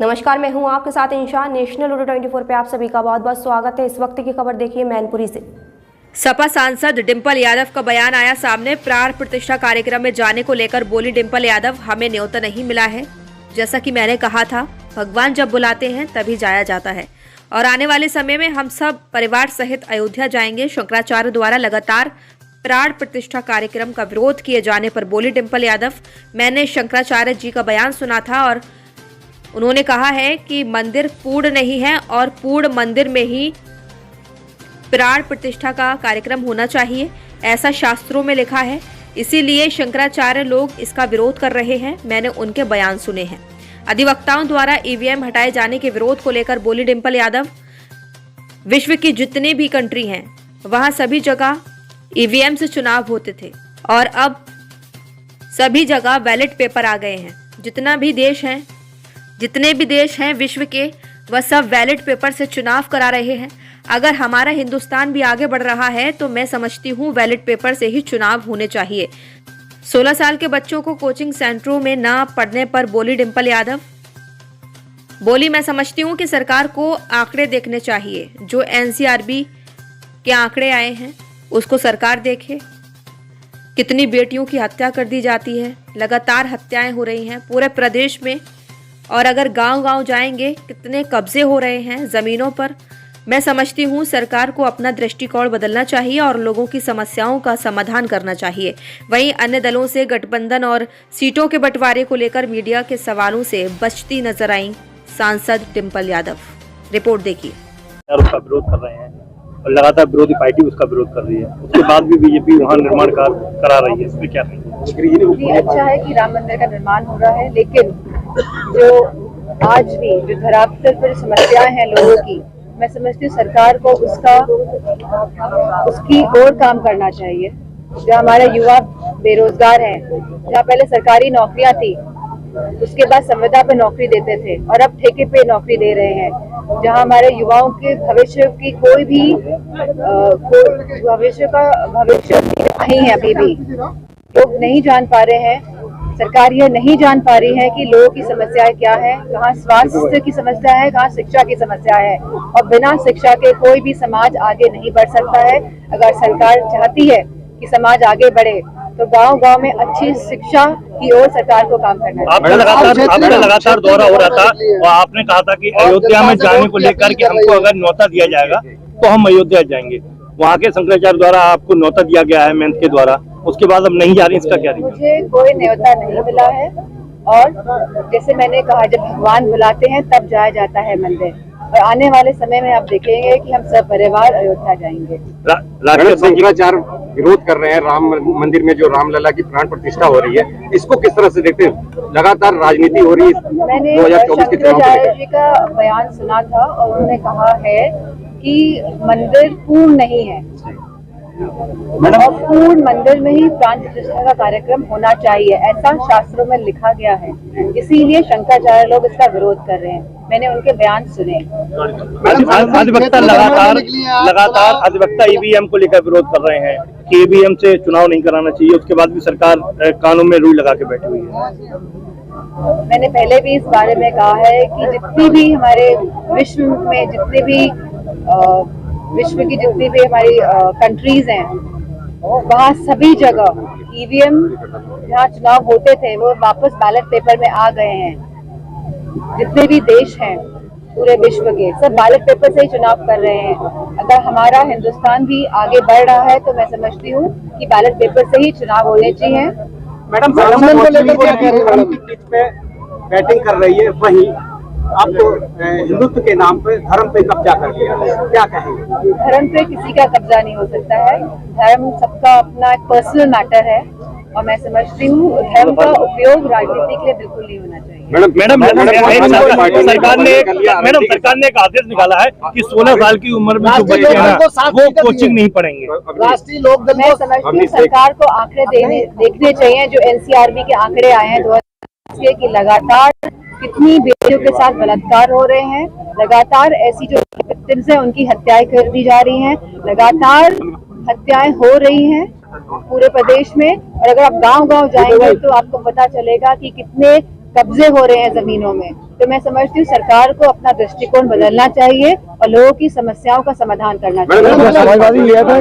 नमस्कार, मैं हूं आपके साथ इंशा। नेशनल लूडो 24 पे आप सभी का बहुत बहुत स्वागत है। इस वक्त की खबर देखिए मैनपुरी से। सपा सांसद डिंपल यादव का बयान आया सामने। प्राण प्रतिष्ठा कार्यक्रम में जाने को लेकर बोली डिंपल यादव, हमें न्योता नहीं मिला है। जैसा कि मैंने कहा था, भगवान जब बुलाते हैं तभी जाया जाता है और आने वाले समय में हम सब परिवार सहित अयोध्या जाएंगे। शंकराचार्य द्वारा लगातार प्राण प्रतिष्ठा कार्यक्रम का विरोध किए जाने पर बोली डिंपल यादव, मैंने शंकराचार्य जी का बयान सुना था और उन्होंने कहा है कि मंदिर पूर्ण नहीं है और पूर्ण मंदिर में ही प्राण प्रतिष्ठा का कार्यक्रम होना चाहिए, ऐसा शास्त्रों में लिखा है। इसीलिए शंकराचार्य लोग इसका विरोध कर रहे हैं। मैंने उनके बयान सुने हैं। अधिवक्ताओं द्वारा ईवीएम हटाए जाने के विरोध को लेकर बोली डिंपल यादव, विश्व की जितनी भी कंट्री हैं वहां सभी जगह ईवीएम से चुनाव होते थे और अब सभी जगह बैलेट पेपर आ गए हैं। जितने भी देश हैं विश्व के, वह सब बैलेट पेपर से चुनाव करा रहे हैं। अगर हमारा हिंदुस्तान भी आगे बढ़ रहा है तो मैं समझती हूँ बैलेट पेपर से ही चुनाव होने चाहिए। 16 साल के बच्चों को कोचिंग सेंटरों में न पढ़ने पर बोली डिंपल यादव बोली, मैं समझती हूँ कि सरकार को आंकड़े देखने चाहिए। जो एनसीआरबी के आंकड़े आए हैं उसको सरकार देखे। कितनी बेटियों की हत्या कर दी जाती है, लगातार हत्याएं हो रही हैं पूरे प्रदेश में। और अगर गांव-गांव जाएंगे, कितने कब्जे हो रहे हैं ज़मीनों पर। मैं समझती हूँ सरकार को अपना दृष्टिकोण बदलना चाहिए और लोगों की समस्याओं का समाधान करना चाहिए। वहीं अन्य दलों से गठबंधन और सीटों के बंटवारे को लेकर मीडिया के सवालों से बचती नजर आई सांसद डिंपल यादव। रिपोर्ट देखिए। उसका विरोध कर रहे हैं और लगातार विरोधी पार्टी उसका विरोध कर रही है। उसके बाद भी बीजेपी वहाँ निर्माण कार्य करा रही है। इसमें क्या नहीं? ये अच्छा है कि राम मंदिर का निर्माण हो रहा है, लेकिन जो आज भी जो धरातल पर समस्याएं हैं लोगों की, मैं समझती हूँ सरकार को उसकी और काम करना चाहिए। जो हमारे युवा बेरोजगार हैं, जहाँ पहले सरकारी नौकरियां थी, उसके बाद संविदा पे नौकरी देते थे और अब ठेके पे नौकरी दे रहे हैं। जहाँ हमारे युवाओं के भविष्य की कोई भी भविष्य नहीं है। अभी भी लोग नहीं जान पा रहे हैं, सरकार यह नहीं जान पा रही है कि लोगों की समस्याएं क्या है, कहाँ स्वास्थ्य की समस्या है, कहाँ शिक्षा की समस्या है। और बिना शिक्षा के कोई भी समाज आगे नहीं बढ़ सकता है। अगर सरकार चाहती है कि समाज आगे बढ़े तो गांव-गांव में अच्छी शिक्षा की ओर सरकार को काम करना है। आपका लगातार दौरा हो रहा था और आपने कहा था कि अयोध्या में जाने को लेकर कि हमको अगर न्योता दिया जाएगा तो हम अयोध्या जाएंगे। वहाँ के शंकराचार्य द्वारा आपको न्योता दिया गया है मेंथ के द्वारा, उसके बाद अब नहीं जा रही, इसका क्या? मुझे कोई न्योता नहीं मिला है और जैसे मैंने कहा, जब भगवान बुलाते हैं तब जाया जाता है मंदिर। और आने वाले समय में आप देखेंगे कि हम सब परिवार अयोध्या जाएंगे। शंकराचार्य विरोध कर रहे हैं राम मंदिर में जो रामलला की प्राण प्रतिष्ठा हो रही है, इसको किस तरह से देखते हैं? लगातार राजनीति हो रही है। मैंने शंकराचार्य जी का बयान सुना था और उन्होंने कहा है कि मंदिर पूर्ण नहीं है और पूर्ण मंदिर में ही प्राण प्रतिष्ठा का कार्यक्रम होना चाहिए, ऐसा शास्त्रों में लिखा गया है। इसीलिए शंकराचार्य लोग इसका विरोध कर रहे हैं। मैंने उनके बयान सुने। अधिवक्ता लगातार अधिवक्ता ईवीएम को लेकर विरोध कर रहे हैं कि ईवीएम से चुनाव नहीं कराना चाहिए। उसके बाद भी सरकार कानून में रुई लगा के बैठी हुई है। मैंने पहले भी इस बारे में कहा है कि जितनी भी हमारे विश्व में विश्व की जितनी भी हमारी कंट्रीज हैं, वहाँ सभी जगह ईवीएम जहाँ चुनाव होते थे वो वापस बैलेट पेपर में आ गए हैं। जितने भी देश हैं पूरे विश्व के, सब बैलेट पेपर से ही चुनाव कर रहे हैं। अगर हमारा हिंदुस्तान भी आगे बढ़ रहा है तो मैं समझती हूँ कि बैलेट पेपर से ही चुनाव होने चाहिए। मैडम, बैटिंग कर रही है, वही आप तो हिंदुत्व के नाम पे धर्म पे कब्जा कर लिया, क्या कहेंगे? धर्म पे किसी का कब्जा नहीं हो सकता है। धर्म सबका अपना एक पर्सनल मैटर है और मैं समझती हूँ धर्म का उपयोग राजनीति के लिए बिल्कुल नहीं होना चाहिए। सरकार ने एक आदेश निकाला है कि 16 साल की उम्र में जो बच्चे हैं वो कोचिंग नहीं पढ़ेंगे। राष्ट्रीय लोकदल मैं समझती हूँ सरकार को आंकड़े देखने चाहिए। जो एनसीआरबी के आंकड़े आए हैं 2000 की, लगातार कितनी बेटियों के साथ बलात्कार हो रहे हैं, लगातार ऐसी जो विक्टिम्स हैं उनकी हत्याएं कर दी जा रही हैं, लगातार हत्याएं हो रही हैं पूरे प्रदेश में। और अगर आप गांव-गांव जाएंगे तो आपको पता चलेगा कि कितने कब्जे हो रहे हैं जमीनों में। तो मैं समझती हूँ सरकार को अपना दृष्टिकोण बदलना चाहिए और लोगों की समस्याओं का समाधान करना चाहिए। समाजवादी लिया था